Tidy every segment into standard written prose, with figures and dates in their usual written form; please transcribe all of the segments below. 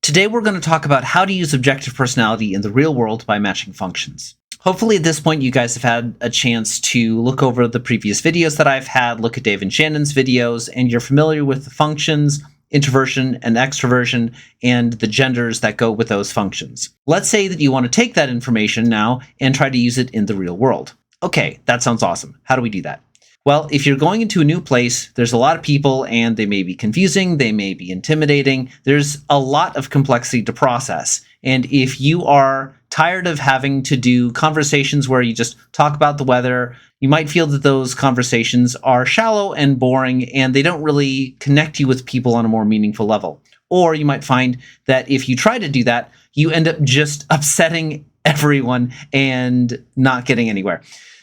Today we're going to talk about how to use objective personality in the real world by matching functions. Hopefully at this point you guys have had a chance to look over the previous videos that I've had, look at Dave and Shannon's videos, and you're familiar with the functions, introversion and extroversion, and the genders that go with those functions. Let's say that you want to take that information now and try to use it in the real world. Okay, that sounds awesome. How do we do that? Well, if you're going into a new place, there's a lot of people and they may be confusing, they may be intimidating. There's a lot of complexity to process. And if you are tired of having to do conversations where you just talk about the weather, you might feel that those conversations are shallow and boring and they don't really connect you with people on a more meaningful level. Or you might find that if you try to do that, you end up just upsetting everyone and not getting anywhere.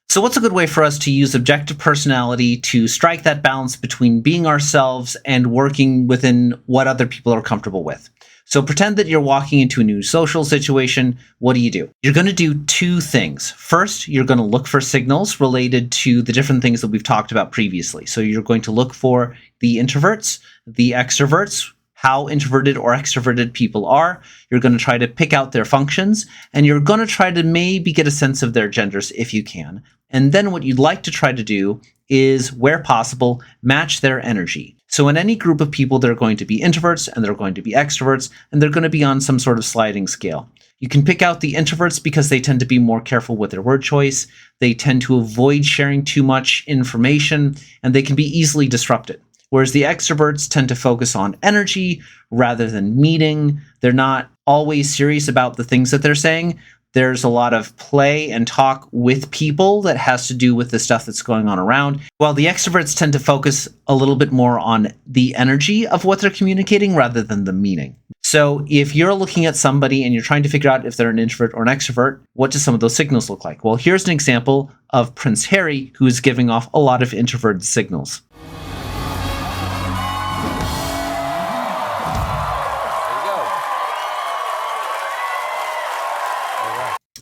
So what's a good way for us to use objective personality to strike that balance between being ourselves and working within what other people are comfortable with? So pretend that you're walking into a new social situation. What do? You're going to do two things. First, you're going to look for signals related to the different things that we've talked about previously. So you're going to look for the introverts, the extroverts, how introverted or extroverted people are. You're going to try to pick out their functions, and you're going to try to maybe get a sense of their genders if you can. And then what you'd like to try to do is, where possible, match their energy. So in any group of people, there are going to be introverts and there are going to be extroverts, and they're going to be on some sort of sliding scale. You can pick out the introverts because they tend to be more careful with their word choice. They tend to avoid sharing too much information, and they can be easily disrupted. Whereas the extroverts tend to focus on energy rather than meaning. They're not always serious about the things that they're saying. There's a lot of play and talk with people that has to do with the stuff that's going on around, while the extroverts tend to focus a little bit more on the energy of what they're communicating rather than the meaning. So if you're looking at somebody and you're trying to figure out if they're an introvert or an extrovert, what do some of those signals look like? Well, here's an example of Prince Harry, who is giving off a lot of introverted signals.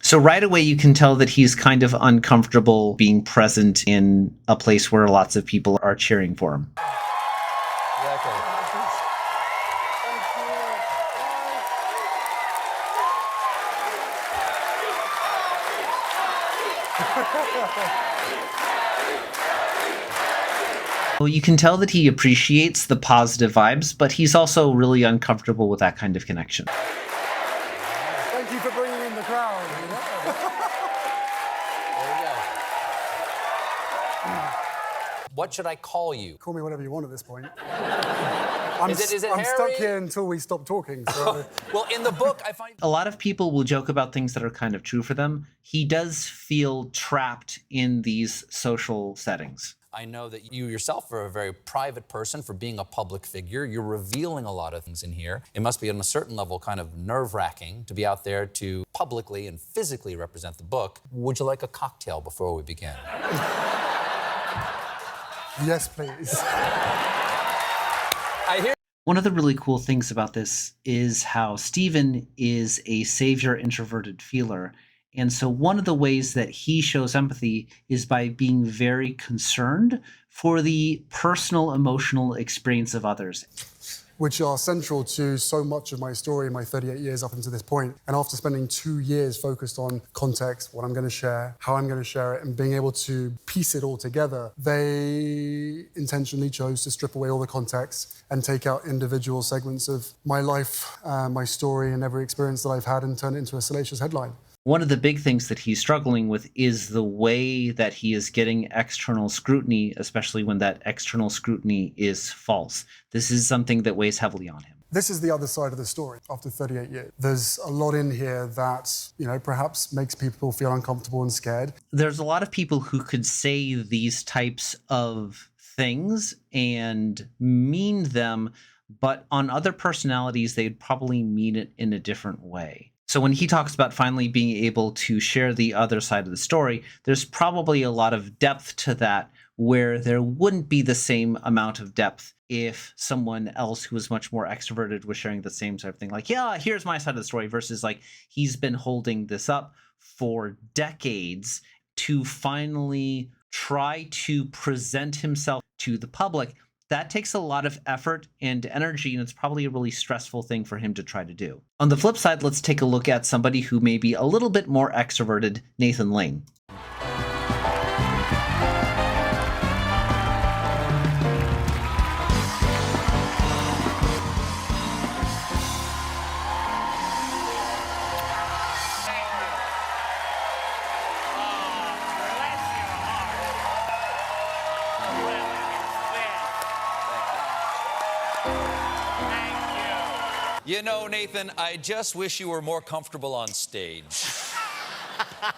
So right away, you can tell that he's kind of uncomfortable being present in a place where lots of people are cheering for him. Well, you can tell that he appreciates the positive vibes, but he's also really uncomfortable with that kind of connection. Thank you for bringing in the crowd. What should I call you? Call me whatever you want at this point. I'm Is it I'm Harry? stuck here until we stop talking. So. Well, in the book, I find a lot of people will joke about things that are kind of true for them. He does feel trapped in these social settings. I know that you yourself are a very private person for being a public figure. You're revealing a lot of things in here. It must be on a certain level kind of nerve-wracking to be out there to publicly and physically represent the book. Would you like a cocktail before we begin? Yes, please. I hear. One of the really cool things about this is how Stephen is a savior introverted feeler. And so one of the ways that he shows empathy is by being very concerned for the personal emotional experience of others, Which are central to so much of my story in my 38 years up until this point. And after spending 2 years focused on context, what I'm going to share, how I'm going to share it, and being able to piece it all together, they intentionally chose to strip away all the context and take out individual segments of my life, my story, and every experience that I've had and turn it into a salacious headline. One of the big things that he's struggling with is the way that he is getting external scrutiny, especially when that external scrutiny is false. This is something that weighs heavily on him. This is the other side of the story after 38 years. There's a lot in here that, perhaps makes people feel uncomfortable and scared. There's a lot of people who could say these types of things and mean them, but on other personalities, they'd probably mean it in a different way. So when he talks about finally being able to share the other side of the story, there's probably a lot of depth to that where there wouldn't be the same amount of depth if someone else who was much more extroverted was sharing the same sort of thing. Like, yeah, here's my side of the story versus like he's been holding this up for decades to finally try to present himself to the public That takes a lot of effort and energy, and it's probably a really stressful thing for him to try to do. On the flip side, let's take a look at somebody who may be a little bit more extroverted, Nathan Lane. You know, Nathan, I just wish you were more comfortable on stage.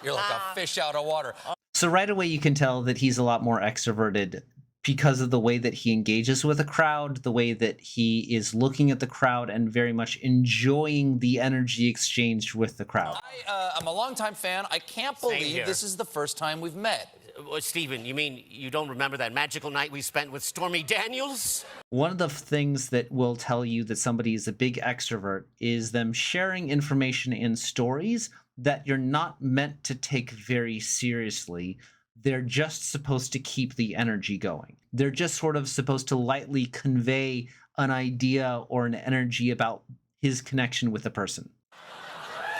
You're like a fish out of water. So right away you can tell that he's a lot more extroverted because of the way that he engages with a crowd, the way that he is looking at the crowd and very much enjoying the energy exchanged with the crowd. I'm a longtime fan. I can't believe this is the first time we've met. Stephen, you mean you don't remember that magical night we spent with Stormy Daniels? One of the things that will tell you that somebody is a big extrovert is them sharing information and stories that you're not meant to take very seriously. They're just supposed to keep the energy going. They're just sort of supposed to lightly convey an idea or an energy about his connection with the person.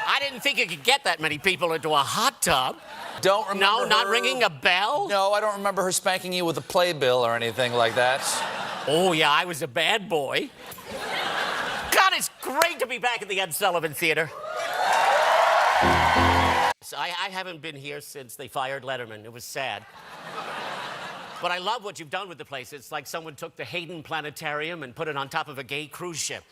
I didn't think you could get that many people into a hot tub. Don't remember No, not her- ringing a bell? No, I don't remember her spanking you with a playbill or anything like that. Oh, yeah, I was a bad boy. God, it's great to be back at the Ed Sullivan Theater. I haven't been here since they fired Letterman. It was sad. But I love what you've done with the place. It's like someone took the Hayden Planetarium and put it on top of a gay cruise ship.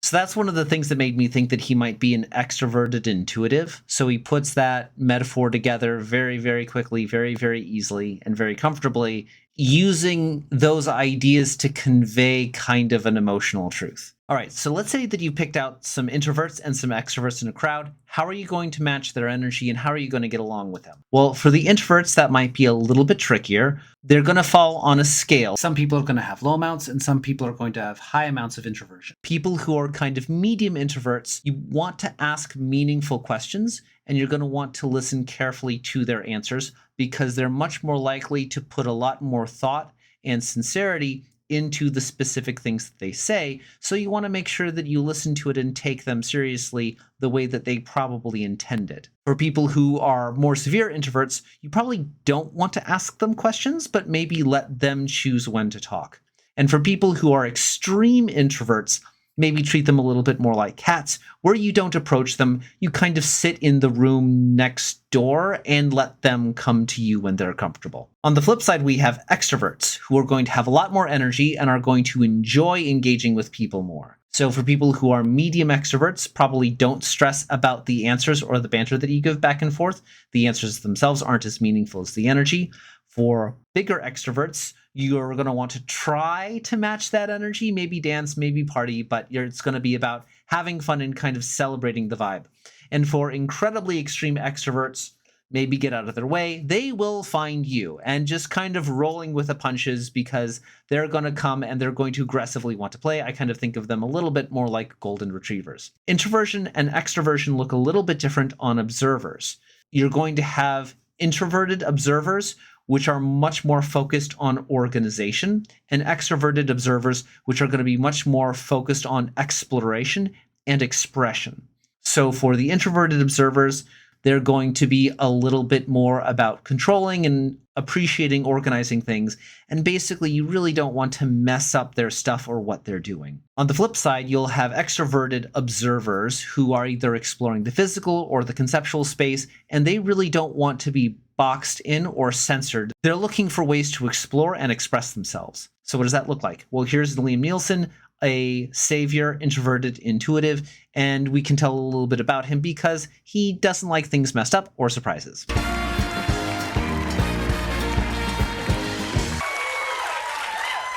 So that's one of the things that made me think that he might be an extroverted intuitive. So he puts that metaphor together very, very quickly, very, very easily, and very comfortably, using those ideas to convey kind of an emotional truth. All right, so let's say that you picked out some introverts and some extroverts in a crowd. How are you going to match their energy and how are you going to get along with them? Well, for the introverts, that might be a little bit trickier. They're going to fall on a scale. Some people are going to have low amounts and some people are going to have high amounts of introversion. People who are kind of medium introverts, you want to ask meaningful questions and you're going to want to listen carefully to their answers because they're much more likely to put a lot more thought and sincerity into the specific things that they say. So you want to make sure that you listen to it and take them seriously the way that they probably intended. For people who are more severe introverts, you probably don't want to ask them questions, but maybe let them choose when to talk. And for people who are extreme introverts, maybe treat them a little bit more like cats, where you don't approach them, you kind of sit in the room next door and let them come to you when they're comfortable. On the flip side, we have extroverts who are going to have a lot more energy and are going to enjoy engaging with people more. So for people who are medium extroverts, probably don't stress about the answers or the banter that you give back and forth. The answers themselves aren't as meaningful as the energy. For bigger extroverts, you're going to want to try to match that energy, maybe dance, maybe party, but it's going to be about having fun and kind of celebrating the vibe. And for incredibly extreme extroverts, maybe get out of their way. They will find you and just kind of rolling with the punches because they're going to come and they're going to aggressively want to play. I kind of think of them a little bit more like golden retrievers. Introversion and extroversion look a little bit different on observers. You're going to have introverted observers, which are much more focused on organization, and extroverted observers, which are going to be much more focused on exploration and expression. So for the introverted observers, they're going to be a little bit more about controlling and appreciating organizing things. And basically, you really don't want to mess up their stuff or what they're doing. On the flip side, you'll have extroverted observers who are either exploring the physical or the conceptual space, and they really don't want to be boxed in or censored. They're looking for ways to explore and express themselves. So what does that look like? Well, here's Liam Nielsen, a savior, introverted, intuitive, and we can tell a little bit about him because he doesn't like things messed up or surprises.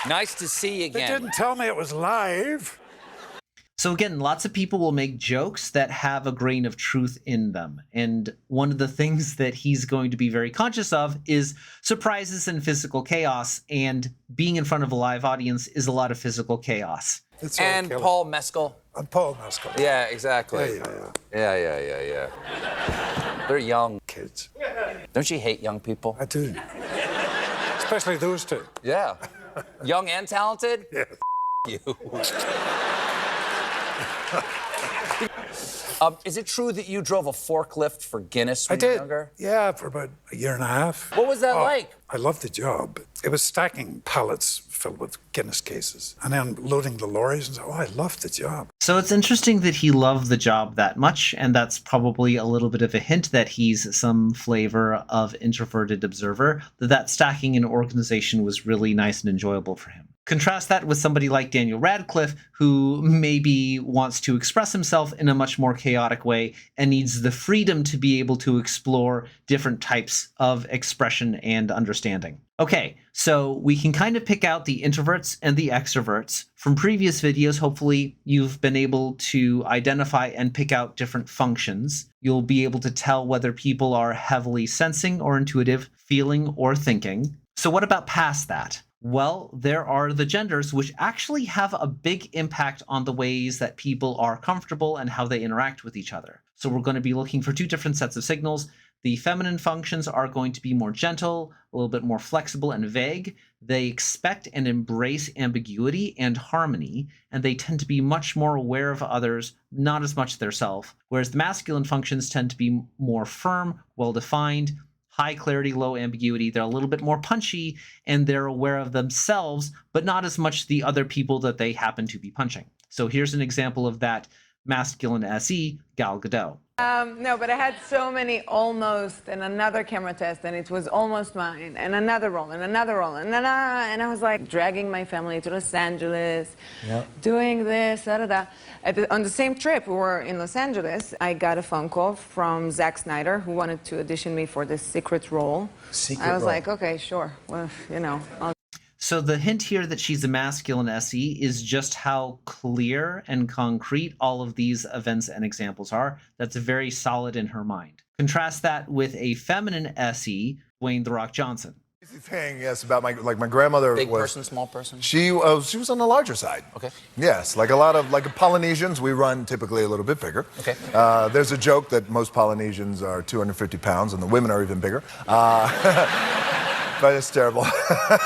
Nice to see you They again. didn't tell me it was live. So again, lots of people will make jokes that have a grain of truth in them. And one of the things that he's going to be very conscious of is surprises and physical chaos. And being in front of a live audience is a lot of physical chaos. It's all And killer. Paul Mescal. I'm Paul Mescal. Yeah, exactly. Yeah. They're young. Kids. Don't you hate young people? I do. Especially those two. Yeah. Young and talented? Yeah. You. Is it true that you drove a forklift for Guinness when I you were did. younger? Yeah, for about a year and a half. What was that like? I loved the job. It was stacking pallets filled with Guinness cases and then loading the lorries and so. Oh, I loved the job. So it's interesting that he loved the job that much, and that's probably a little bit of a hint that he's some flavor of introverted observer, that stacking an organization was really nice and enjoyable for him. Contrast that with somebody like Daniel Radcliffe, who maybe wants to express himself in a much more chaotic way and needs the freedom to be able to explore different types of expression and understanding. Okay, so we can kind of pick out the introverts and the extroverts. From previous videos, hopefully you've been able to identify and pick out different functions. You'll be able to tell whether people are heavily sensing or intuitive, feeling or thinking. So what about past that? Well, there are the genders, which actually have a big impact on the ways that people are comfortable and how they interact with each other. So we're going to be looking for two different sets of signals. The feminine functions are going to be more gentle, a little bit more flexible and vague. They expect and embrace ambiguity and harmony, and they tend to be much more aware of others, not as much theirself. Whereas the masculine functions tend to be more firm, well-defined, high clarity, low ambiguity. They're a little bit more punchy, and they're aware of themselves, but not as much the other people that they happen to be punching. So here's an example of that masculine SE, Gal Gadot. No, but I had so many almost, and another camera test, and it was almost mine, and another roll, and another roll, and then and I was like dragging my family to Los Angeles, doing this, on the same trip, we were in Los Angeles. I got a phone call from Zack Snyder, who wanted to audition me for this secret role. I was like, okay, sure. Well, you know, So the hint here that she's a masculine SE is just how clear and concrete all of these events and examples are. That's very solid in her mind. Contrast that with a feminine SE, Dwayne "The Rock" Johnson. Crazy thing, yes, about my grandmother. Big was, person, small person? She was on the larger side. Okay. Yes, like a lot of Polynesians, we run typically a little bit bigger. Okay. There's a joke that most Polynesians are 250 pounds, and the women are even bigger. But it's terrible.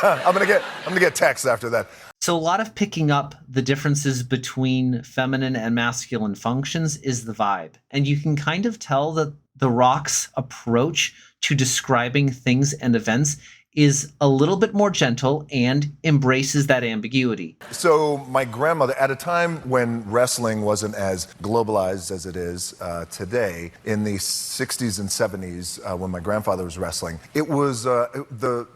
I'm gonna get texts after that. So a lot of picking up the differences between feminine and masculine functions is the vibe. And you can kind of tell that The Rock's approach to describing things and events is a little bit more gentle and embraces that ambiguity. So my grandmother, at a time when wrestling wasn't as globalized as it is today, in the 60s and 70s, when my grandfather was wrestling, it was the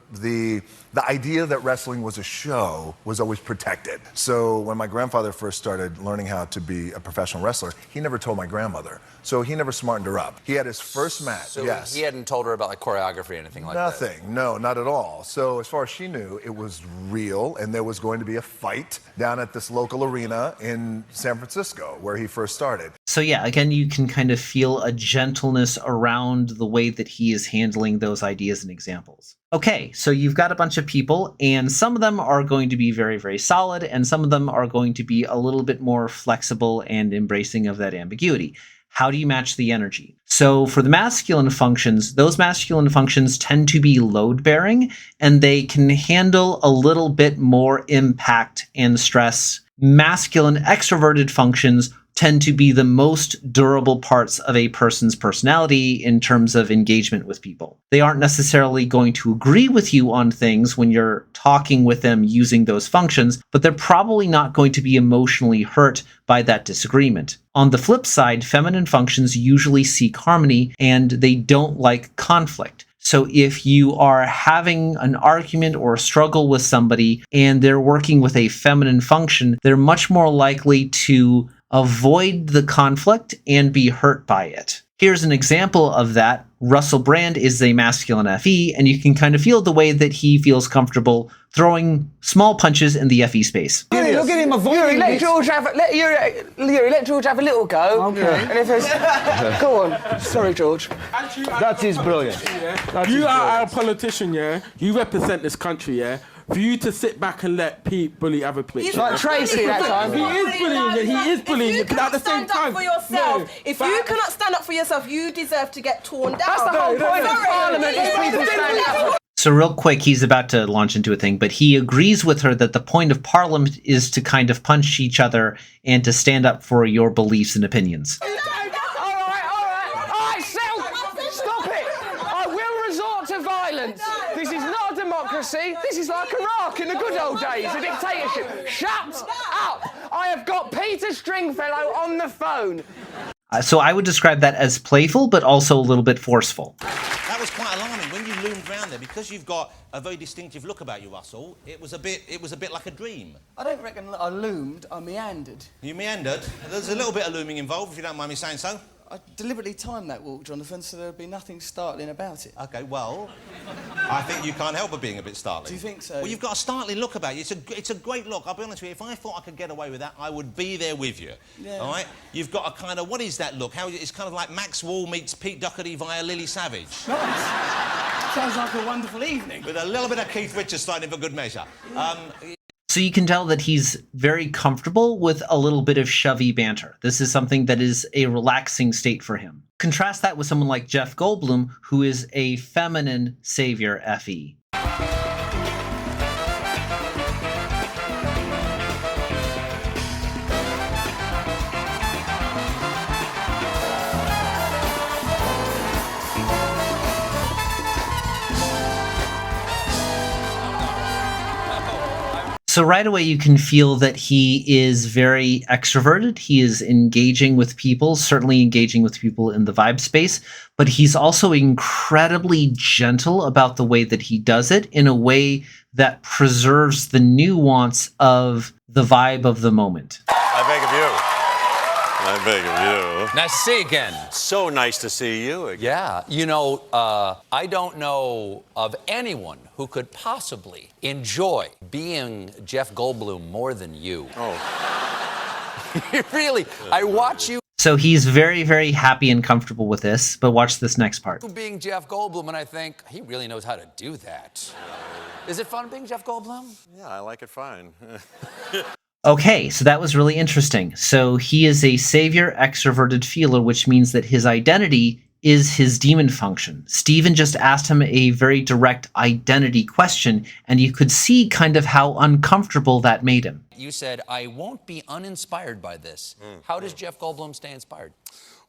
idea that wrestling was a show was always protected. So when my grandfather first started learning how to be a professional wrestler, he never told my grandmother. So he never smartened her up. He had his first match. So yes. he hadn't told her about like choreography or anything like that? Nothing. No, not at all. So as far as she knew, it was real, and there was going to be a fight down at this local arena in San Francisco where he first started. So yeah, again, you can kind of feel a gentleness around the way that he is handling those ideas and examples. Okay, so you've got a bunch of people, and some of them are going to be very, very solid, and some of them are going to be a little bit more flexible and embracing of that ambiguity. How do you match the energy? So for the masculine functions, those masculine functions tend to be load-bearing, and they can handle a little bit more impact and stress. Masculine extroverted functions tend to be the most durable parts of a person's personality in terms of engagement with people. They aren't necessarily going to agree with you on things when you're talking with them using those functions, but they're probably not going to be emotionally hurt by that disagreement. On the flip side, feminine functions usually seek harmony, and they don't like conflict. So if you are having an argument or a struggle with somebody and they're working with a feminine function, they're much more likely to avoid the conflict and be hurt by it. Here's an example of that. Russell Brand is a masculine FE, and you can kind of feel the way that he feels comfortable throwing small punches in the FE space. Yuri, look at him avoiding let George have a little go. Okay. And if it's... Go on. Sorry, George. That is brilliant. You are our politician, yeah? You represent this country, yeah? For you to sit back and let Pete Bully have a pitch. Like Tracy that time. He is bullying you, but at the same time... For yourself. If you cannot stand up for yourself, you deserve to get torn down. That's the whole point of Parliament, is people standing up. So real quick, he's about to launch into a thing, but he agrees with her that the point of Parliament is to kind of punch each other and to stand up for your beliefs and opinions. All right, stop it! I will resort to violence. This is not a democracy. This is like Iraq in the good old days, a dictatorship. Shut up! I have got Peter Stringfellow on the phone. So I would describe that as playful, but also a little bit forceful. That was quite alarming when you loomed round there, because you've got a very distinctive look about you, Russell. It was a bit like a dream. I don't reckon I loomed, I meandered. You meandered. There's a little bit of looming involved, if you don't mind me saying so. I deliberately timed that walk, Jonathan, so there'd be nothing startling about it. OK, well, I think you can't help but being a bit startling. Do you think so? Well, you've got a startling look about you. It's a great look. I'll be honest with you, if I thought I could get away with that, I would be there with you. Yeah. All right? You've got a kind of, what is that look? It's kind of like Max Wall meets Pete Doherty via Lily Savage. Nice. Sounds like a wonderful evening. With a little bit of Keith Richards thrown in for good measure. So you can tell that he's very comfortable with a little bit of shovey banter. This is something that is a relaxing state for him. Contrast that with someone like Jeff Goldblum, who is a feminine savior FE. So right away you can feel that he is very extroverted. He is engaging with people, certainly engaging with people in the vibe space, but he's also incredibly gentle about the way that he does it in a way that preserves the nuance of the vibe of the moment. I beg of you. I beg of you. Nice to see you again. So nice to see you again. Yeah, you know, I don't know of anyone who could possibly enjoy being Jeff Goldblum more than you. Oh. Really, I watch you So he's very, very happy and comfortable with this, but watch this next part. being Jeff Goldblum, and I think he really knows how to do that. Is it fun being Jeff Goldblum? Yeah, I like it fine. Okay, so that was really interesting. So he is a savior extroverted feeler, which means that his identity is his demon function. Stephen just asked him a very direct identity question, and you could see kind of how uncomfortable that made him. You said, I won't be uninspired by this. How does Jeff Goldblum stay inspired?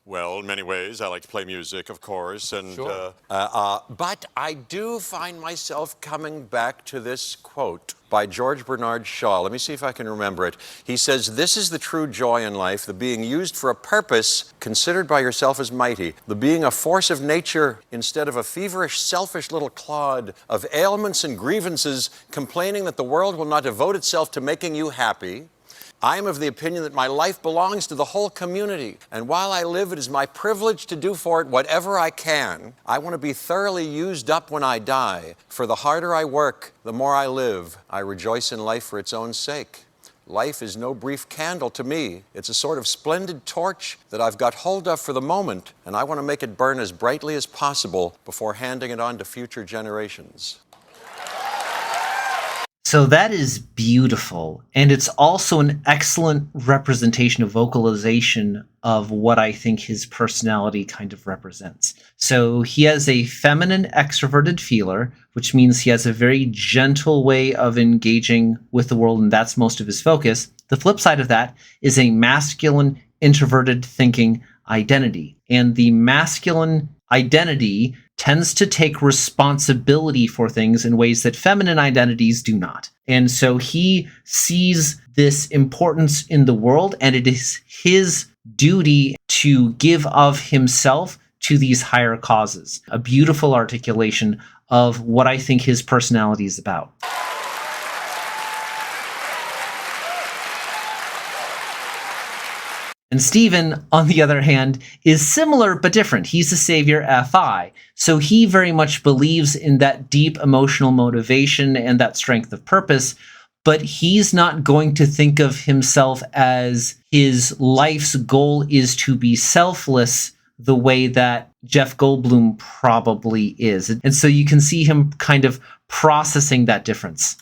Well, in many ways, I like to play music, of course, and Sure. but I do find myself coming back to this quote by George Bernard Shaw. Let me see if I can remember it. He says, "This is the true joy in life, the being used for a purpose considered by yourself as mighty, the being a force of nature instead of a feverish, selfish little clod of ailments and grievances, complaining that the world will not devote itself to making you happy. I am of the opinion that my life belongs to the whole community, and while I live, it is my privilege to do for it whatever I can. I want to be thoroughly used up when I die, for the harder I work, the more I live. I rejoice in life for its own sake. Life is no brief candle to me. It's a sort of splendid torch that I've got hold of for the moment, and I want to make it burn as brightly as possible before handing it on to future generations." So that is beautiful, and it's also an excellent representation of vocalization of what I think his personality kind of represents. So he has a feminine extroverted feeler, which means he has a very gentle way of engaging with the world, and that's most of his focus. The flip side of that is a masculine introverted thinking identity, and the masculine identity tends to take responsibility for things in ways that feminine identities do not. And so he sees this importance in the world, and it is his duty to give of himself to these higher causes. A beautiful articulation of what I think his personality is about. And Stephen, on the other hand, is similar but different. He's a savior FI. So he very much believes in that deep emotional motivation and that strength of purpose, but he's not going to think of himself as his life's goal is to be selfless the way that Jeff Goldblum probably is. And so you can see him kind of processing that difference.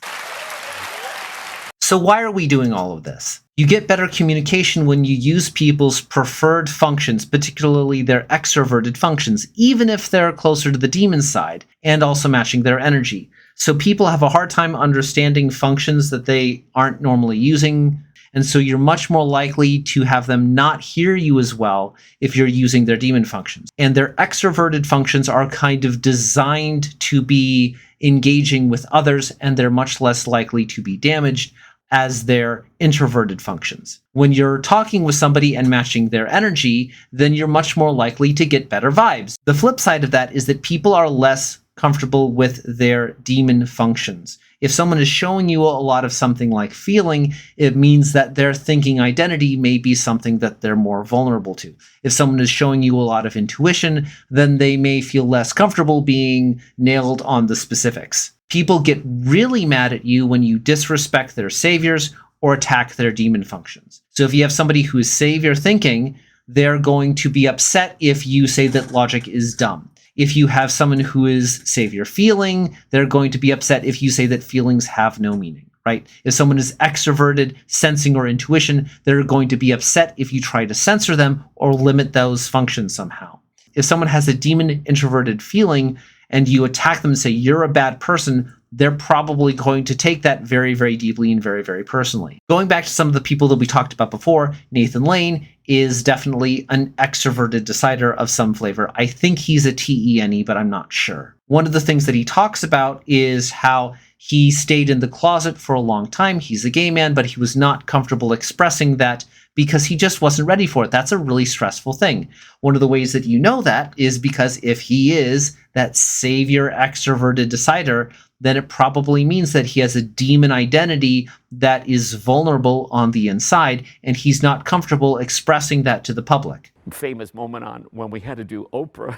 So why are we doing all of this? You get better communication when you use people's preferred functions, particularly their extroverted functions, even if they're closer to the demon side, and also matching their energy. So people have a hard time understanding functions that they aren't normally using, and so you're much more likely to have them not hear you as well if you're using their demon functions. And their extroverted functions are kind of designed to be engaging with others, and they're much less likely to be damaged as their introverted functions. When you're talking with somebody and matching their energy, then you're much more likely to get better vibes. The flip side of that is that people are less comfortable with their demon functions. If someone is showing you a lot of something like feeling, it means that their thinking identity may be something that they're more vulnerable to. If someone is showing you a lot of intuition, then they may feel less comfortable being nailed on the specifics. People get really mad at you when you disrespect their saviors or attack their demon functions. So if you have somebody who is savior thinking, they're going to be upset if you say that logic is dumb. If you have someone who is savior feeling, they're going to be upset if you say that feelings have no meaning, right? If someone is extroverted, sensing, or intuition, they're going to be upset if you try to censor them or limit those functions somehow. If someone has a demon introverted feeling and you attack them and say, you're a bad person, they're probably going to take that very, very deeply and very, very personally. Going back to some of the people that we talked about before, Nathan Lane is definitely an extroverted decider of some flavor. I think he's a TENE, but I'm not sure. One of the things that he talks about is how he stayed in the closet for a long time. He's a gay man, but he was not comfortable expressing that because he just wasn't ready for it. That's a really stressful thing. One of the ways that you know that is because if he is that savior extroverted decider, then it probably means that he has a demon identity that is vulnerable on the inside, and he's not comfortable expressing that to the public. Famous moment on when we had to do Oprah.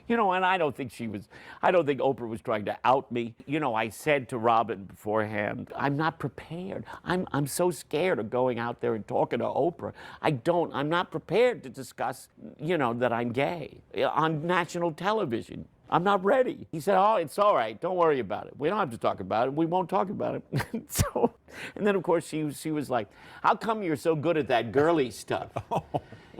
You know, and I don't think Oprah was trying to out me. You know, I said to Robin beforehand, I'm not prepared. I'm so scared of going out there and talking to Oprah. I'm not prepared to discuss, you know, that I'm gay on national television. I'm not ready. He said, oh, it's all right. Don't worry about it. We don't have to talk about it. We won't talk about it. And then, of course, she was like, how come you're so good at that girly stuff?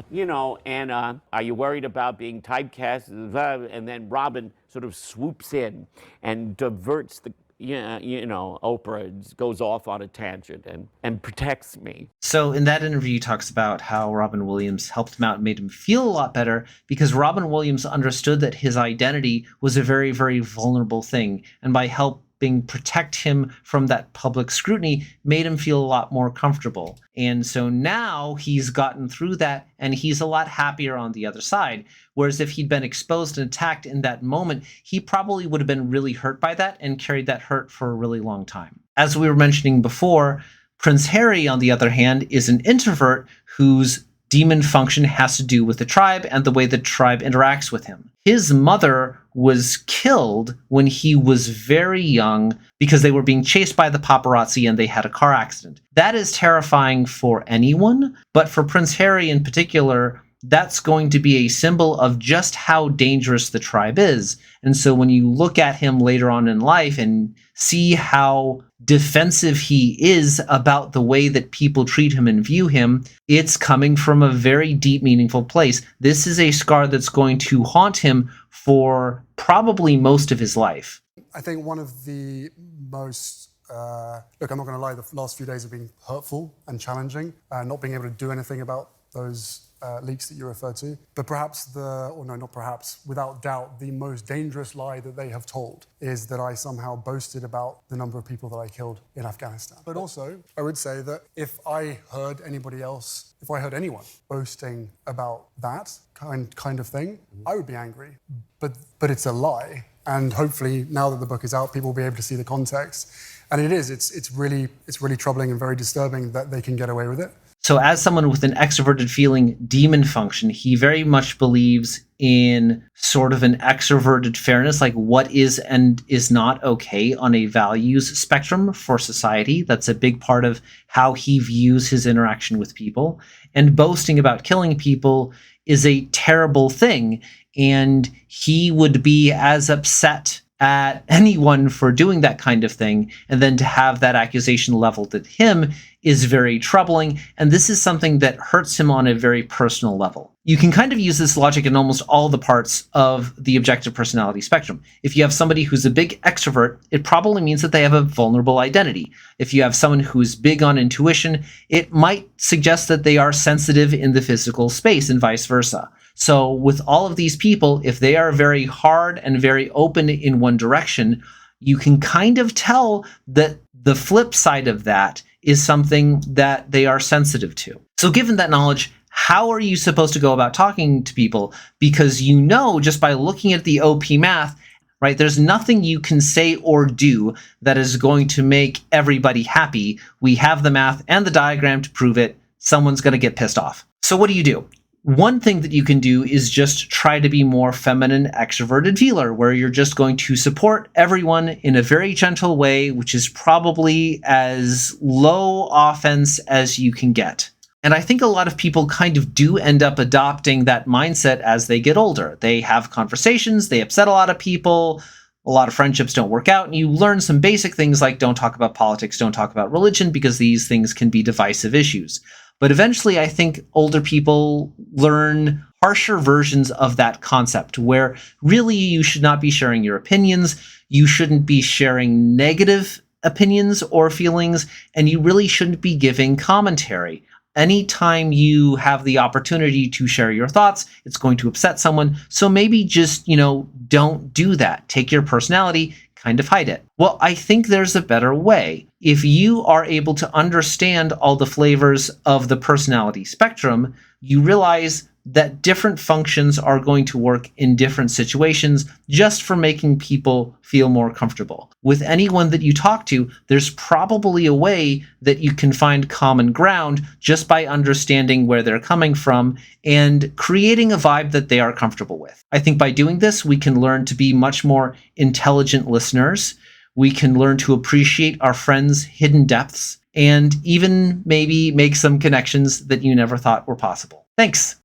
You know, and are you worried about being typecast? And then Robin sort of swoops in and diverts the, you know, Oprah goes off on a tangent and protects me. So in that interview, he talks about how Robin Williams helped him out and made him feel a lot better because Robin Williams understood that his identity was a very, very vulnerable thing. And by helping protect him from that public scrutiny made him feel a lot more comfortable. And so now he's gotten through that and he's a lot happier on the other side. Whereas if he'd been exposed and attacked in that moment, he probably would have been really hurt by that and carried that hurt for a really long time. As we were mentioning before, Prince Harry, on the other hand, is an introvert whose demon function has to do with the tribe and the way the tribe interacts with him. His mother was killed when he was very young because they were being chased by the paparazzi and they had a car accident. That is terrifying for anyone, but for Prince Harry in particular, that's going to be a symbol of just how dangerous the tribe is. And so when you look at him later on in life and see how defensive he is about the way that people treat him and view him, it's coming from a very deep, meaningful place. This is a scar that's going to haunt him for probably most of his life. I think one of the most, look, I'm not going to lie, the last few days have been hurtful and challenging, not being able to do anything about those leaks that you referred to. But perhaps not perhaps, without doubt, the most dangerous lie that they have told is that I somehow boasted about the number of people that I killed in Afghanistan. But also, I would say that if I heard anyone boasting about that kind of thing, I would be angry. But it's a lie. And hopefully, now that the book is out, people will be able to see the context. And it's really troubling and very disturbing that they can get away with it. So as someone with an extroverted feeling demon function, he very much believes in sort of an extroverted fairness, like what is and is not okay on a values spectrum for society. That's a big part of how he views his interaction with people. And boasting about killing people is a terrible thing. And he would be as upset at anyone for doing that kind of thing, and then to have that accusation leveled at him is very troubling, and this is something that hurts him on a very personal level. You can kind of use this logic in almost all the parts of the objective personality spectrum. If you have somebody who's a big extrovert, it probably means that they have a vulnerable identity. If you have someone who's big on intuition, it might suggest that they are sensitive in the physical space and vice versa. So with all of these people, if they are very hard and very open in one direction, you can kind of tell that the flip side of that is something that they are sensitive to. So given that knowledge, how are you supposed to go about talking to people? Because you know, just by looking at the OP math, right, there's nothing you can say or do that is going to make everybody happy. We have the math and the diagram to prove it. Someone's going to get pissed off. So what do? One thing that you can do is just try to be more feminine, extroverted feeler, where you're just going to support everyone in a very gentle way, which is probably as low offense as you can get. And I think a lot of people kind of do end up adopting that mindset as they get older. They have conversations, they upset a lot of people, a lot of friendships don't work out, and you learn some basic things like don't talk about politics, don't talk about religion, because these things can be divisive issues. But eventually, I think older people learn harsher versions of that concept, where really you should not be sharing your opinions, you shouldn't be sharing negative opinions or feelings, and you really shouldn't be giving commentary. Anytime you have the opportunity to share your thoughts, it's going to upset someone. So maybe just, don't do that. Take your personality, kind of hide it. Well, I think there's a better way. If you are able to understand all the flavors of the personality spectrum, you realize that different functions are going to work in different situations just for making people feel more comfortable. With anyone that you talk to, there's probably a way that you can find common ground just by understanding where they're coming from and creating a vibe that they are comfortable with. I think by doing this, we can learn to be much more intelligent listeners. We can learn to appreciate our friends' hidden depths and even maybe make some connections that you never thought were possible. Thanks.